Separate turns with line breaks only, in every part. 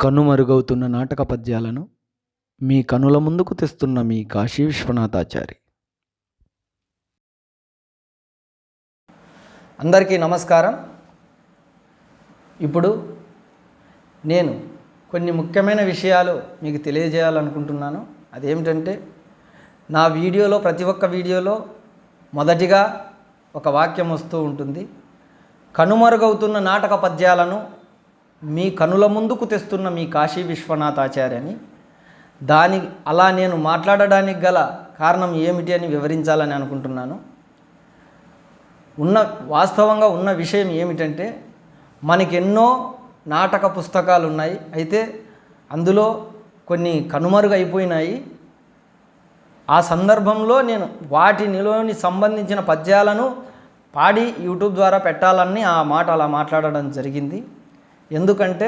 కనుమరుగవుతున్న నాటక పద్యాలను మీ కనుల ముందుకు తెస్తున్న మీ కాశీ విశ్వనాథాచారి.
అందరికీ నమస్కారం. ఇప్పుడు నేను కొన్ని ముఖ్యమైన విషయాలు మీకు తెలియజేయాలనుకుంటున్నాను. అదేమిటంటే, నా వీడియోలో ప్రతి ఒక్క వీడియోలో మొదటిగా ఒక వాక్యం వస్తూ ఉంటుంది. కనుమరుగవుతున్న నాటక పద్యాలను మీ కనుల ముందుకు తెస్తున్న మీ కాశీ విశ్వనాథాచార్య అని. అలా నేను మాట్లాడడానికి గల కారణం ఏమిటి అని వివరించాలని అనుకుంటున్నాను. వాస్తవంగా ఉన్న విషయం ఏమిటంటే, మనకెన్నో నాటక పుస్తకాలు ఉన్నాయి. అయితే అందులో కొన్ని కనుమరుగైపోయినాయి. ఆ సందర్భంలో నేను వాటినిలోని సంబంధించిన పద్యాలను పాడి యూట్యూబ్ ద్వారా పెట్టాలని ఆ మాట అలా మాట్లాడడం జరిగింది. ఎందుకంటే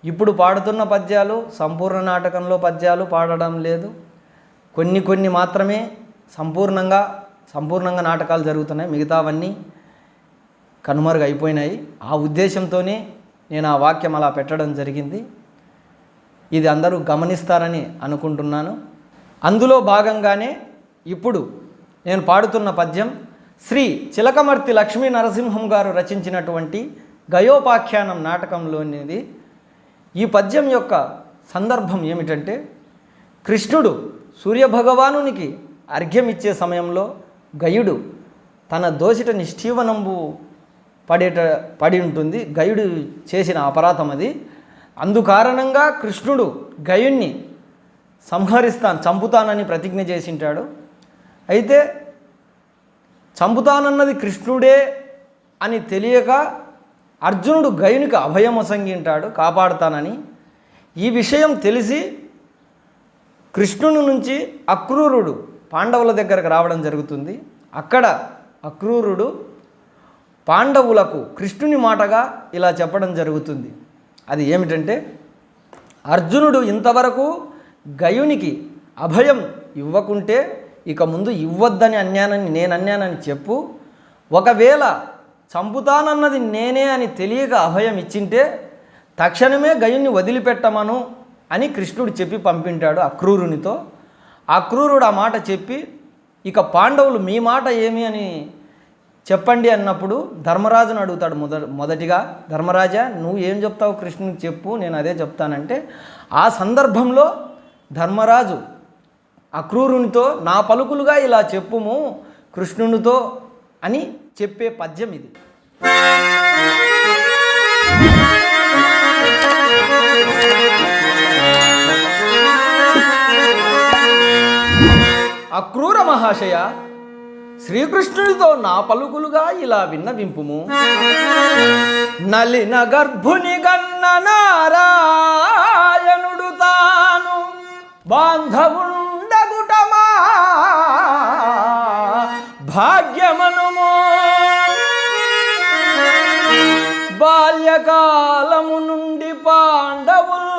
ఇప్పుడు పాడుతున్న పద్యాలు సంపూర్ణ నాటకంలో పద్యాలు పాడడం లేదు. కొన్ని మాత్రమే సంపూర్ణంగా నాటకాలు జరుగుతున్నాయి. మిగతావన్నీ కనుమరుగు అయిపోయినాయి. ఆ ఉద్దేశంతోనే నేను ఆ వాక్యం అలా పెట్టడం జరిగింది. ఇది అందరూ గమనిస్తారని అనుకుంటున్నాను. అందులో భాగంగానే ఇప్పుడు నేను పాడుతున్న పద్యం శ్రీ చిలకమర్తి లక్ష్మీ నరసింహం గారు రచించినటువంటి గయోపాఖ్యానం నాటకంలోనిది. ఈ పద్యం యొక్క సందర్భం ఏమిటంటే, కృష్ణుడు సూర్యభగవానునికి అర్ఘ్యమిచ్చే సమయంలో గయుడు తన దోసిట నిష్ఠీవనంబు పడి ఉంటుంది. గయుడు చేసిన అపరాధం అది. అందుకారణంగా కృష్ణుడు గయుణ్ణి చంపుతానని ప్రతిజ్ఞ చేసింటాడు. అయితే చంపుతానన్నది కృష్ణుడే అని తెలియక అర్జునుడు గయునికి అభయం ఒసంగింటాడు, కాపాడుతానని. ఈ విషయం తెలిసి కృష్ణుని నుంచి అక్రూరుడు పాండవుల దగ్గరకు రావడం జరుగుతుంది. అక్కడ అక్రూరుడు పాండవులకు కృష్ణుని మాటగా ఇలా చెప్పడం జరుగుతుంది. అది ఏమిటంటే, అర్జునుడు ఇంతవరకు గయునికి అభయం ఇవ్వకుంటే ఇక ముందు ఇవ్వద్దని నేను అన్నానని చెప్పు. ఒకవేళ చంపుతానన్నది నేనే అని తెలియక అభయం ఇచ్చింటే తక్షణమే గయుని వదిలిపెట్టమను అని కృష్ణుడు చెప్పి పంపింటాడు అక్రూరునితో. అక్రూరుడు ఆ మాట చెప్పి, ఇక పాండవులు మీ మాట ఏమి అని చెప్పండి అన్నప్పుడు ధర్మరాజును అడుగుతాడు. మొదటిగా ధర్మరాజా, నువ్వు ఏం చెప్తావు కృష్ణునికి చెప్పు, నేను అదే చెప్తానంటే, ఆ సందర్భంలో ధర్మరాజు అక్రూరునితో నా పలుకులుగా ఇలా చెప్పుము కృష్ణునితో అని చెప్పే పద్యం ఇది. అక్రూర మహాశయ, శ్రీకృష్ణుడితో నా పలుకులుగా ఇలా విన్నవింపుము. నలిన గర్భుని గన్న నారాయణుడు తాను బాంధవుండగుటమా భాగ్యమనుమో. బాల్యకాలము నుండి పాండవులు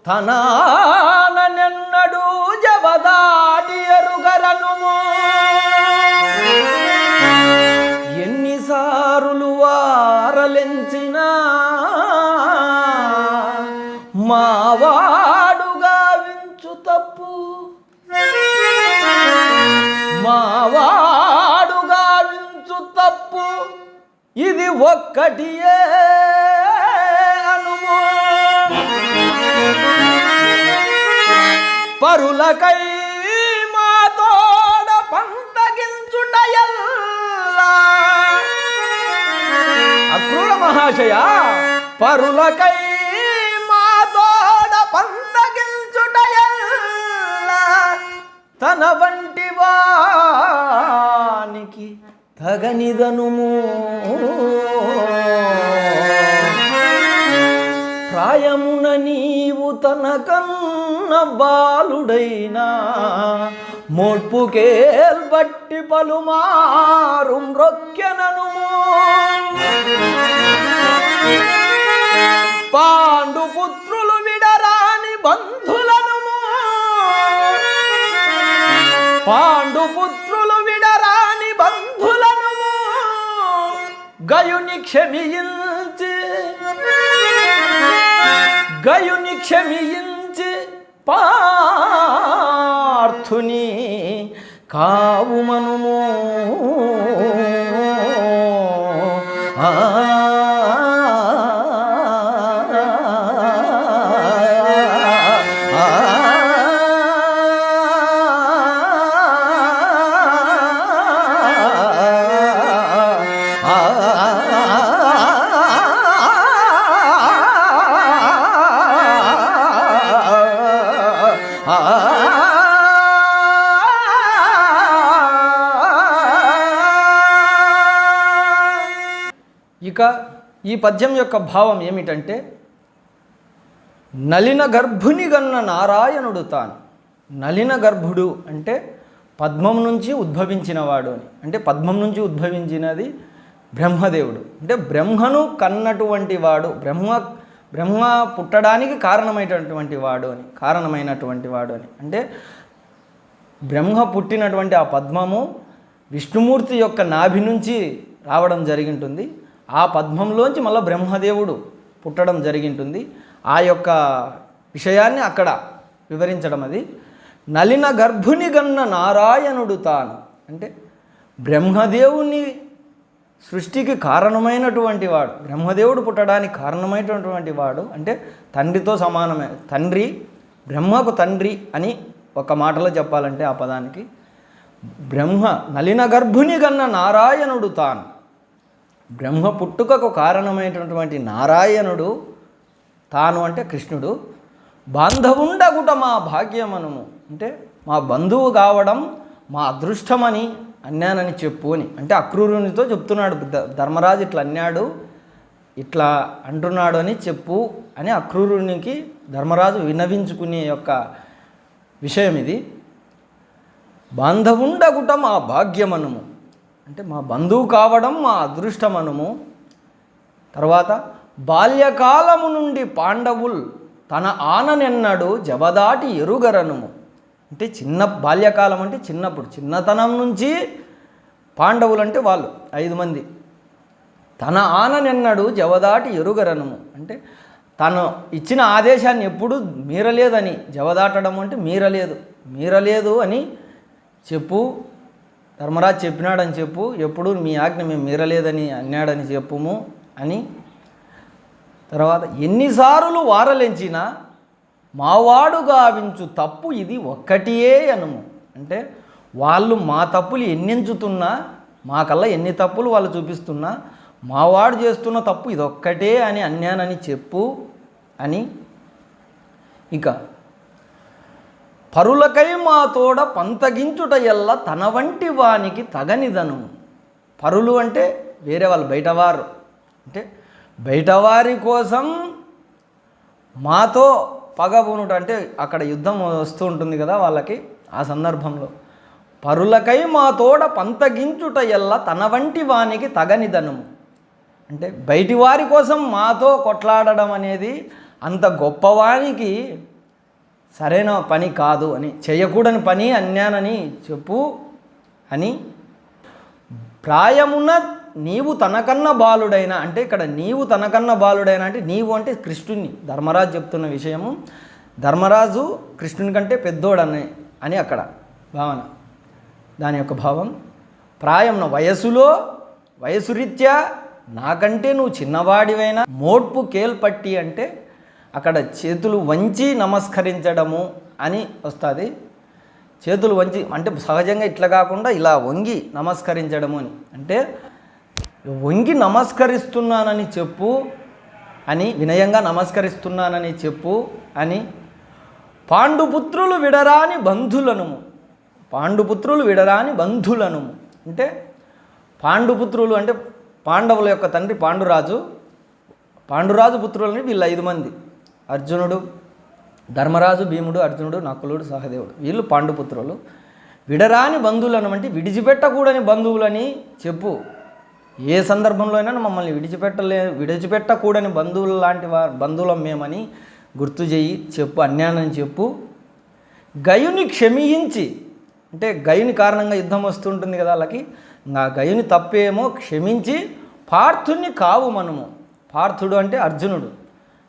తనానెన్నడూ జవదాటి ఎరుగరనుమో. ఎన్నిసార్లు వారలెంచినా మావాడుగా వించు తప్పు, మావాడుగా వించు తప్పు ఇది ఒక్కటియే అనుమో. పరులకై మాతోడ పంతగించుటయల్లా. అక్రూర మహాశయ, పరులకై మాతోడ పంతగించుటయల్లా తన వంటి వానికి తగనిదనుము. ప్రాయమున నీవు తనకన్న బాలుడైనా మోడ్పుకేల్బట్టి పలుమారు మ్రొక్కెననుము. పాండుపుత్రులు విడరాని బంధులను, పాండుపుత్రులు విడరాని బంధులను గయుని క్షమించి క్షమించి పార్థుని కావుమనుము. ఇక ఈ పద్యం యొక్క భావం ఏమిటంటే, నలిన గర్భుని గన్న నారాయణుడు తాను. నలిన గర్భుడు అంటే పద్మం నుంచి ఉద్భవించినవాడు అని. అంటే పద్మం నుంచి ఉద్భవించినది బ్రహ్మదేవుడు. అంటే బ్రహ్మను కన్నటువంటి వాడు, బ్రహ్మ పుట్టడానికి కారణమైనటువంటి వాడు అని. అంటే బ్రహ్మ పుట్టినటువంటి ఆ పద్మము విష్ణుమూర్తి యొక్క నాభి నుంచి రావడం జరిగింటుంది. ఆ పద్మంలోంచి మళ్ళీ బ్రహ్మదేవుడు పుట్టడం జరిగింటుంది. ఆ యొక్క విషయాన్ని అక్కడ వివరించడం అది. నలిన గర్భుని గన్న నారాయణుడు తాను అంటే బ్రహ్మదేవుని సృష్టికి కారణమైనటువంటి వాడు, బ్రహ్మదేవుడు పుట్టడానికి కారణమైనటువంటి వాడు. అంటే తండ్రితో సమానమే. తండ్రి, బ్రహ్మకు తండ్రి అని ఒక మాటలో చెప్పాలంటే ఆ పదానికి బ్రహ్మ నలిన గర్భుని గన్న నారాయణుడు తాను. బ్రహ్మ పుట్టుకకు కారణమైనటువంటి నారాయణుడు తాను అంటే కృష్ణుడు. బాంధవుండగుట మా భాగ్యమనుము అంటే మా బంధువు కావడం మా అదృష్టమని అన్నానని చెప్పు అని. అంటే అక్రూరునితో చెప్తున్నాడు, ధర్మరాజు ఇట్లా అన్నాడు, ఇట్లా అంటున్నాడు అని చెప్పు అని అక్రూరునికి ధర్మరాజు విన్నవించుకునే యొక్క విషయం ఇది. బాంధవుండగుట మా భాగ్యమనుము అంటే మా బంధువు కావడం మా అదృష్టమనుము. తర్వాత బాల్యకాలము నుండి పాండవుల్ తన ఆననెన్నడు జవదాటి ఎరుగరనుము అంటే బాల్యకాలం అంటే చిన్నప్పుడు, చిన్నతనం నుంచి పాండవులు అంటే వాళ్ళు 5 మంది తన ఆననెన్నడు జవదాటి ఎరుగరనుము అంటే తను ఇచ్చిన ఆదేశాన్ని ఎప్పుడు మీరలేదని. జవదాటడం అంటే మీరలేదు అని చెప్పు, ధర్మరాజు చెప్పినాడని చెప్పు, ఎప్పుడు మీ ఆజ్ఞ మేము మీరలేదని అన్నాడని చెప్పుము అని. తర్వాత ఎన్నిసార్లు వారలెంచినా మావాడు గావించు తప్పు ఇది ఒక్కటియే అనుము అంటే వాళ్ళు మా తప్పులు ఎన్నెంచుతున్నా, మాకల్లా ఎన్ని తప్పులు వాళ్ళు చూపిస్తున్నా మావాడు చేస్తున్న తప్పు ఇదొక్కటే అని అన్నానని చెప్పు అని. ఇక పరులకై మా తోడ పంతగించుట ఎల్ల తన వంటి వానికి తగనిదను. పరులు అంటే వేరే వాళ్ళు, బయటవారు. అంటే బయటవారి కోసం మాతో పగబునుట అంటే అక్కడ యుద్ధం వస్తూ ఉంటుంది కదా వాళ్ళకి. ఆ సందర్భంలో పరులకై మా తోడ పంతగించుట ఎల్ల తన వంటి వానికి తగనిదను అంటే బయటి వారి కోసం మాతో కొట్లాడడం అనేది అంత గొప్పవానికి సరైన పని కాదు అని, చేయకూడని పని అన్నానని చెప్పు అని. ప్రాయమున నీవు తనకన్న బాలుడైన అంటే ఇక్కడ నీవు తనకన్న బాలుడైన అంటే నీవు అంటే కృష్ణుని, ధర్మరాజు చెప్తున్న విషయము. ధర్మరాజు కృష్ణుని కంటే పెద్దోడని అని అక్కడ భావన, దాని యొక్క భావం. ప్రాయమున వయసు రీత్యా నాకంటే నువ్వు చిన్నవాడివైనా మోడ్పు కేల్పట్టి అంటే అక్కడ చేతులు వంచి నమస్కరించడము అని వస్తుంది. చేతులు వంచి అంటే సహజంగా ఇట్లా కాకుండా ఇలా వంగి నమస్కరించడము అని. అంటే వంగి నమస్కరిస్తున్నానని చెప్పు అని, వినయంగా నమస్కరిస్తున్నానని చెప్పు అని. పాండుపుత్రులు విడరాని బంధులను అంటే పాండుపుత్రులు అంటే పాండవుల యొక్క తండ్రి పాండురాజు పుత్రులని వీళ్ళు 5 మంది. అర్జునుడు, ధర్మరాజు, భీముడు, అర్జునుడు, నకులుడు, సహదేవుడు, వీళ్ళు పాండుపుత్రులు. విడరాని బంధువులను అంటే విడిచిపెట్టకూడని బంధువులని చెప్పు. ఏ సందర్భంలో అయినా మమ్మల్ని విడిచిపెట్టకూడని బంధువులు లాంటి బంధువులం మేమని గుర్తు చేయి, చెప్పు, అన్యానని చెప్పు. గయుని క్షమించి అంటే గయుని కారణంగా యుద్ధం వస్తుంటుంది కదా వాళ్ళకి, ఆ గయుని తప్పేమో క్షమించి పార్థుని కావు మనము. పార్థుడు అంటే అర్జునుడు.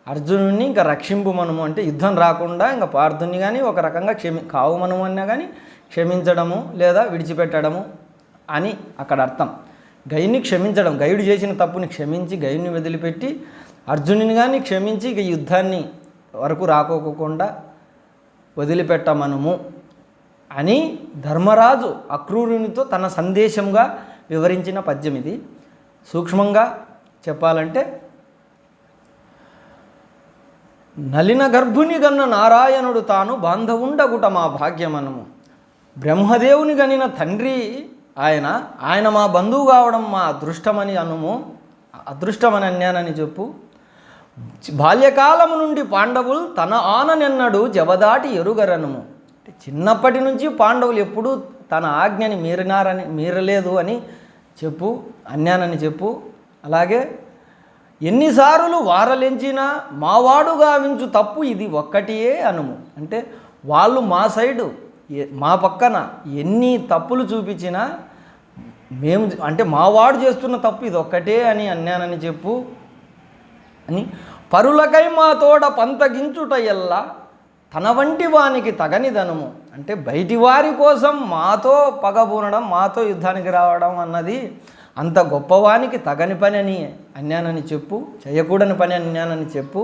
అర్జునుడిని ఇంకా రక్షింపు మనము అంటే యుద్ధం రాకుండా ఇంకా పార్థుని కానీ ఒక రకంగా కావు మనము అన్నా కానీ క్షమించడము లేదా విడిచిపెట్టడము అని అక్కడ అర్థం. గయుని క్షమించడం, గయుడు చేసిన తప్పుని క్షమించి గయుని వదిలిపెట్టి అర్జునుని కానీ క్షమించి ఇక యుద్ధాన్ని వరకు రాకోకుండా వదిలిపెట్టమనము అని ధర్మరాజు అక్రూరునితో తన సందేశంగా వివరించిన పద్యం ఇది. సూక్ష్మంగా చెప్పాలంటే నలిన గర్భుని గన్న నారాయణుడు తాను బాంధవుండగుట మా భాగ్యమనము. బ్రహ్మదేవుని గనిన తండ్రి ఆయన మా బంధువు కావడం మా అదృష్టమని అనుము, అదృష్టమని అన్యానని చెప్పు. బాల్యకాలము నుండి పాండవులు తన ఆననెన్నడు జవదాటి ఎరుగరనుము. చిన్నప్పటి నుంచి పాండవులు ఎప్పుడూ తన ఆజ్ఞని మీరలేదు అని చెప్పు, అన్యానని చెప్పు. అలాగే ఎన్నిసార్లు వారలించినా మావాడు గావించు తప్పు ఇది ఒక్కటియే అనుము. అంటే వాళ్ళు మా సైడు మా పక్కన ఎన్ని తప్పులు చూపించినా మేము అంటే మావాడు చేస్తున్న తప్పు ఇది ఒక్కటే అని అన్యానని చెప్పు అని. పరులకై మా తోడ పంతగించుట ఎల్లా తన వంటి వానికి తగనిదనుము. అంటే బయటి వారి కోసం మాతో పగబూనడం, మాతో యుద్ధానికి రావడం అన్నది అంత గొప్పవానికి తగని పని అని అన్యానని చెప్పు, చేయకూడని పని అన్యానని చెప్పు.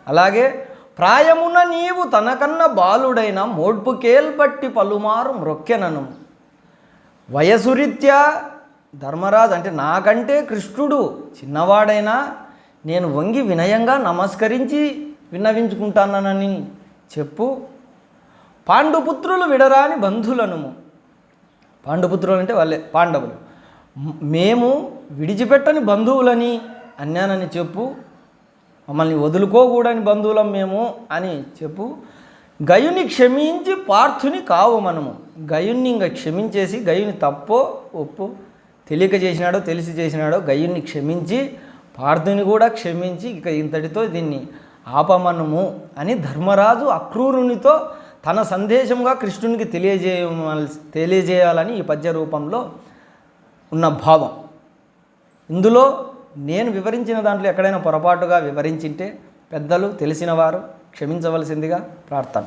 అలాగే ప్రాయమున నీవు తనకన్న బాలుడైన మోడ్పుకేల్బట్టి పలుమారు మ్రొక్కెనను. వయసురీత్యా ధర్మరాజు అంటే నాకంటే కృష్ణుడు చిన్నవాడైనా నేను వంగి వినయంగా నమస్కరించి విన్నవించుకుంటానని చెప్పు. పాండుపుత్రులు విడరాని బంధులనుము. పాండుపుత్రులు అంటే వాళ్ళే పాండవులు. మేము విడిచిపెట్టని బంధువులని అన్యానని చెప్పు. మమ్మల్ని వదులుకోకూడని బంధువులం మేము అని చెప్పు. గయుని క్షమించి పార్థుని కావు మనము. గయుని ఇంకా క్షమించేసి గయుని తప్పో ఒప్పు తెలియక చేసినాడో తెలిసి చేసినాడో గయుని క్షమించి పార్థుని కూడా క్షమించి ఇక ఇంతటితో దీన్ని ఆపమనము అని ధర్మరాజు అక్రూరునితో తన సందేశంగా కృష్ణునికి తెలియజేయాలని ఈ పద్య రూపంలో ఉన్న భావం. ఇందులో నేను వివరించిన దాంట్లో ఎక్కడైనా పొరపాటుగా వివరించింటే పెద్దలు తెలిసిన వారు క్షమించవలసిందిగా ప్రార్థన.